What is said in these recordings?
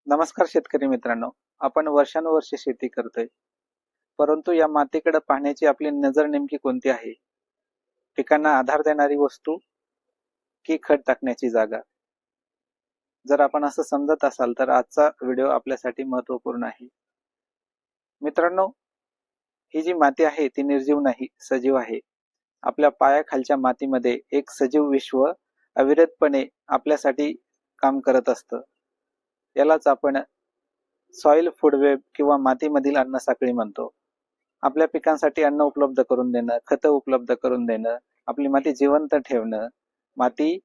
नमस्कार शेतकरी मित्रांनो. आपण वर्षानुवर्षे शेती करतोय, परंतु या मातीकडे पाहण्याची आपली नजर नेमकी कोणती आहे? पिकांना आधार देणारी वस्तू की खत टाकण्याची जागा? जर आपण असं समजत असाल तर आजचा व्हिडिओ आपल्यासाठी महत्त्वपूर्ण आहे. मित्रांनो, ही जी माती आहे ती निर्जीव नाही, सजीव आहे. आपल्या पायाखालच्या मातीमध्ये एक सजीव विश्व अविरतपणे आपल्यासाठी काम करत असतं. यालाच आपण सॉइल फूड वेब किंवा मातीमधील अन्नसाखळी म्हणतो. आपल्या पिकांसाठी अन्न उपलब्ध करून देणं, खतं उपलब्ध करून देणं, आपली माती जिवंत ठेवणं, माती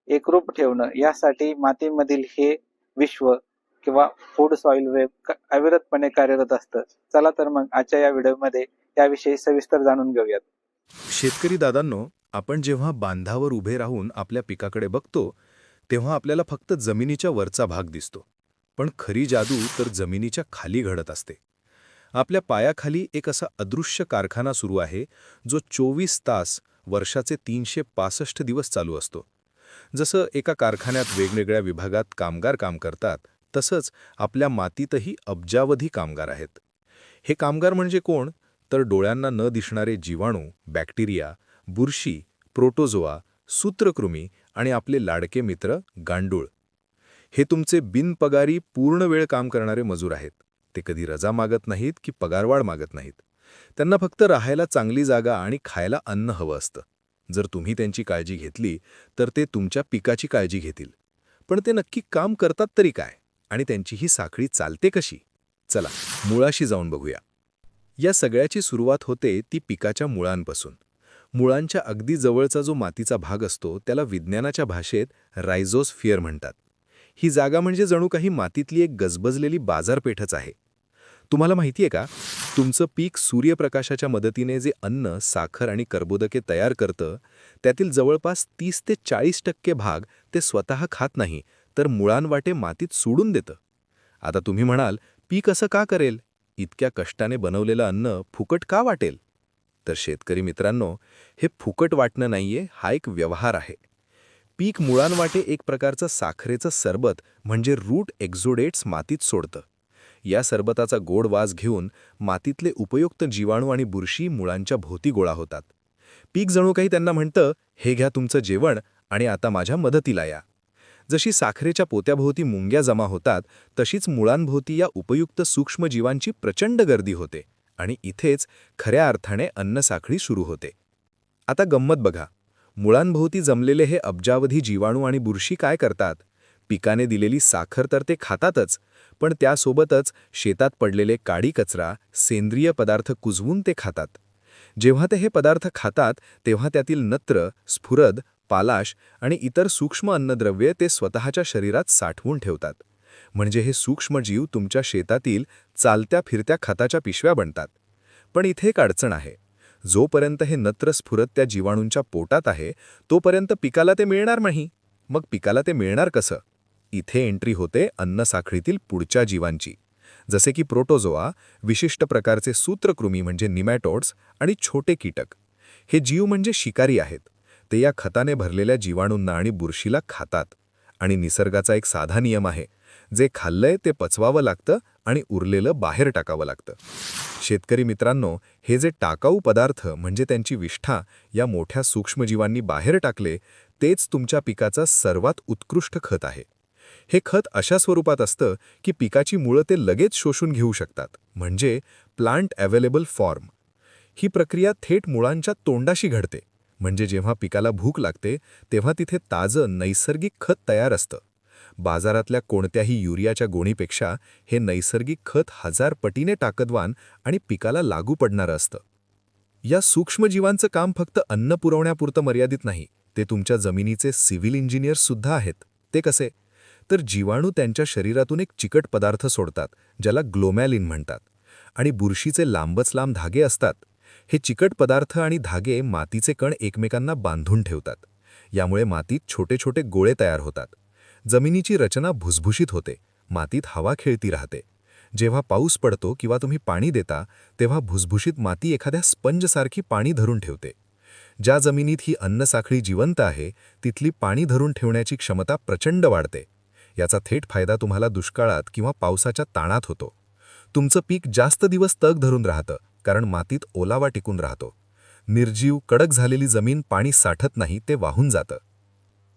एकरूप ठेवणं, यासाठी मातीमधील हे विश्व किंवा फूड सॉइल वेब अविरतपणे कार्यरत असतं. चला तर मग आजच्या या व्हिडिओमध्ये याविषयी सविस्तर जाणून घेऊयात. शेतकरी दादांनो, आपण जेव्हा बांधावर उभे राहून आपल्या पिकाकडे बघतो, तेव्हा आपल्याला फक्त जमिनीच्या वरचा भाग दिसतो. पण खरी जादू तर जमिनीच्या खाली घडत असते. आपल्या पायाखाली एक असा अदृश्य कारखाना सुरू आहे, जो 24 तास वर्षाचे 365 दिवस चालू असतो. जसं एका कारखान्यात वेगवेगळ्या विभागात कामगार काम करतात, तसंच आपल्या मातीतही अब्जावधी कामगार आहेत. हे कामगार म्हणजे कोण? तर डोळ्यांना न दिसणारे जीवाणू, बॅक्टेरिया, बुरशी, प्रोटोझोआ, सूत्रकृमी आणि आपले लाडके मित्र गांडूळ. हे तुमचे बिनपगारी पूर्ण वेळ काम करणारे मजूर आहेत. ते कधी रजा मागत नाहीत की पगारवाढ मागत नाहीत. त्यांना फक्त राहायला चांगली जागा आणि खायला अन्न हवं असतं. जर तुम्ही त्यांची काळजी घेतली तर ते तुमच्या पिकाची काळजी घेतील. पण ते नक्की काम करतात तरी काय? आणि त्यांची ही साखळी चालते कशी? चला, मुळाशी जाऊन बघूया. या सगळ्याची सुरुवात होते ती पिकाच्या मुळांपासून. मुळांच्या अगदी जवळचा जो मातीचा भाग असतो त्याला विज्ञानाच्या भाषेत रायझोस्फिअर म्हणतात. ही जागा म्हणजे जणू काही मातीतली एक गजबजलेली बाजारपेठच आहे. तुम्हाला माहितीये का, तुमचं पीक सूर्यप्रकाशाच्या मदतीने जे अन्न, साखर आणि कर्बोदके तयार करतं, त्यातील जवळपास 30 ते 40% भाग ते स्वतः खात नाही, तर मुळांवाटे मातीत सोडून देतं. आता तुम्ही म्हणाल, पीक असं का करेल? इतक्या कष्टाने बनवलेलं अन्न फुकट का वाटेल? तर शेतकरी मित्रांनो, हे फुकट वाटणं नाहीये, हा एक व्यवहार आहे. पीक मुळांवाटे एक प्रकारचं साखरेचं सरबत म्हणजे रूट एक्झोडेट्स मातीत सोडतं. या सरबताचा गोड वास घेऊन मातीतले उपयुक्त जीवाणू आणि बुरशी मुळांच्या भोवती गोळा होतात. पीक जणू काही त्यांना म्हणतं, हे घ्या तुमचं जेवण आणि आता माझ्या मदतीला या. जशी साखरेच्या पोत्याभोवती मुंग्या जमा होतात, तशीच मुळांभोवती या उपयुक्त सूक्ष्मजीवांची प्रचंड गर्दी होते आणि इथेच खऱ्या अर्थाने अन्नसाखळी सुरू होते. आता गंमत बघा, मुळांभोवती जमलेले हे अब्जावधी जीवाणू आणि बुरशी काय करतात? पिकाने दिलेली साखर तर ते खातातच, पण त्यासोबतच शेतात पडलेले काडी कचरा, सेंद्रिय पदार्थ कुजवून ते खातात. जेव्हा ते हे पदार्थ खातात, तेव्हा त्यातील नत्र, स्फुरद, पालाश आणि इतर सूक्ष्म अन्नद्रव्ये ते स्वतःच्या शरीरात साठवून ठेवतात. म्हणजे हे सूक्ष्मजीव तुमच्या शेतातील चालत्या फिरत्या खताच्या पिशव्या बनतात. पण इथे एक अडचण आहे. जोपर्यंत हे नत्र स्फुरद त्या जीवाणूंच्या पोटात आहे, तोपर्यंत पिकाला ते मिळणार नाही. मग पिकाला ते मिळणार कसं? इथे एंट्री होते अन्नसाखळीतील पुढच्या जीवांची, जसे की प्रोटोझोआ, विशिष्ट प्रकारचे सूत्रकृमी म्हणजे निमॅटोड्स आणि छोटे कीटक. हे जीव म्हणजे शिकारी आहेत. ते या खताने भरलेल्या जीवाणूंना आणि बुरशीला खातात. आणि निसर्गाचा एक साधा नियम आहे, जे खाल्लंय ते पचवावं लागतं आणि उरलेलं बाहेर टाकावं लागतं. शेतकरी मित्रांनो, हे जे टाकाऊ पदार्थ म्हणजे त्यांची विष्ठा या मोठ्या सूक्ष्मजीवांनी बाहेर टाकले, तेच तुमच्या पिकाचं सर्वात उत्कृष्ट खत आहे. हे खत अशा स्वरूपात असतं की पिकाची मुळं ते लगेच शोषून घेऊ शकतात, म्हणजे प्लांट अवेलेबल फॉर्म. ही प्रक्रिया थेट मुळांच्या तोंडाशी घडते. म्हणजे जेव्हा पिकाला भूक लागते, तेव्हा तिथे ताजं नैसर्गिक खत तयार असतं. बाजारातल्या कोणत्याही युरियाच्या गोणीपेक्षा हे नैसर्गिक खत 1000 पटीने ताकदवान आणि पिकाला लागू पडणारं असतं. या सूक्ष्मजीवांचं काम फक्त अन्न पुरवण्यापुरतं मर्यादित नाही, ते तुमच्या जमिनीचे सिव्हिल इंजिनियर्स सुद्धा आहेत. ते कसे? तर जीवाणू त्यांच्या शरीरातून एक चिकट पदार्थ सोडतात, ज्याला ग्लोमॅलिन म्हणतात. आणि बुरशीचे लांबच लांब धागे असतात. हे चिकट पदार्थ आणि धागे मातीचे कण एकमेकांना बांधून ठेवतात. यामुळे मातीत छोटे छोटे गोळे तयार होतात. जमिनीची रचना भुसभुशीत होते, मातीत हवा खेळती राहते. जेव्हा पाऊस पडतो किंवा तुम्ही पाणी देता, तेव्हा भुसभुशीत माती एखाद्या स्पंजसारखी पाणी धरून ठेवते. ज्या जमिनीत ही अन्नसाखळी जिवंत आहे, तिथली पाणी धरून ठेवण्याची क्षमता प्रचंड वाढते. याचा थेट फायदा तुम्हाला दुष्काळात किंवा पावसाच्या ताणात होतो. तुमचं पीक जास्त दिवस तग धरून राहतं, कारण मातीत ओलावा टिकून राहतो. निर्जीव, कडक झालेली जमीन पाणी साठत नाही, ते वाहून जातं.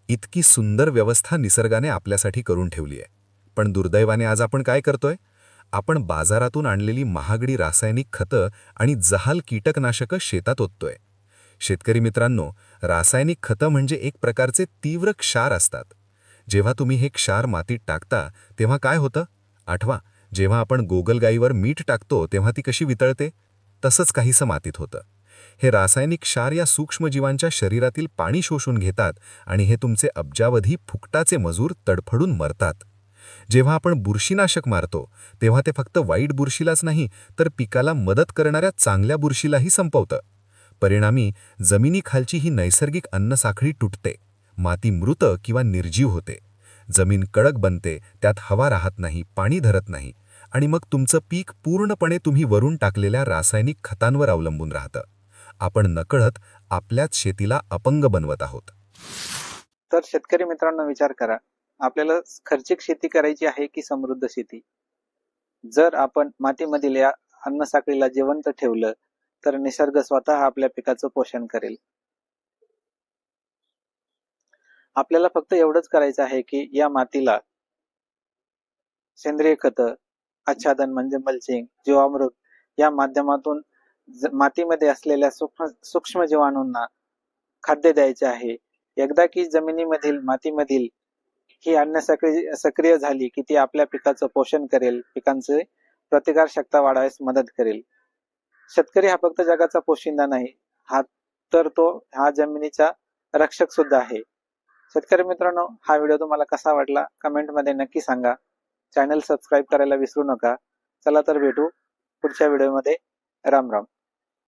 इतकी सुंदर व्यवस्था निसर्गाने आपल्यासाठी करून ठेवली आहे. पण दुर्दैवाने आज आपण काय करतोय? आपण बाजारातून आणलेली महागडी रासायनिक खतं आणि जहाल कीटकनाशकं शेतात ओततोय. शेतकरी मित्रांनो, रासायनिक खतं म्हणजे एक प्रकारचे तीव्र क्षार असतात. जेव्हा तुम्ही हे क्षार मातीत टाकता, तेव्हा काय होतं? आठवा, जेव्हा आपण गोगलगाईवर मीठ टाकतो तेव्हा ती कशी वितळते? तसंच काहीसं मातीत होतं. हे रासायनिक क्षार या सूक्ष्मजीवांच्या शरीरातील पाणी शोषून घेतात आणि हे तुमचे अब्जावधी फुकटाचे मजूर तडफडून मरतात. जेव्हा आपण बुरशीनाशक मारतो, तेव्हा ते फक्त वाईट बुरशीलाच नाही, तर पिकाला मदत करणाऱ्या चांगल्या बुरशीलाही संपवतं. परिणामी जमिनीखालची ही नैसर्गिक अन्नसाखळी तुटते, माती मृत किंवा निर्जीव होते, जमीन कडक बनते, त्यात हवा राहत नाही, पाणी धरत नाही, आणि मग तुमचं पीक पूर्णपणे तुम्ही वरून टाकलेल्या रासायनिक खतांवर अवलंबून राहतं. आपण नकळत आपल्याच शेतीला अपंग बनवत आहोत. तर शेतकरी मित्रांनो, विचार करा, आपल्याला खर्चिक शेती करायची आहे की समृद्ध शेती? जर आपण मातीमधील या अन्नसाखळीला जिवंत ठेवलं तर निसर्ग स्वतः आपल्या पिकाचं पोषण करेल. आपल्याला फक्त एवढंच करायचं आहे की या मातीला सेंद्रिय खतं, आच्छादन म्हणजे मल्चिंग, जीवामृत या माध्यमातून मातीमध्ये असलेल्या सूक्ष्म जीवाणूंना खाद्य द्यायचे आहे. एकदा की जमिनीमधील मातीमधील ही अन्नसाखळी सक्रिय झाली की ती आपल्या पिकाचं पोषण करेल, पिकांचे प्रतिकारशक्ती वाढवायस मदत करेल. शेतकरी हा फक्त जगाचा पोशिंदा नाही, हा जमिनीचा रक्षक सुद्धा आहे. शेतकरी मित्रांनो, हा व्हिडिओ तुम्हाला कसा वाटला कमेंटमध्ये नक्की सांगा. चॅनल सबस्क्राईब करायला विसरू नका. चला तर भेटू पुढच्या व्हिडिओमध्ये. राम राम.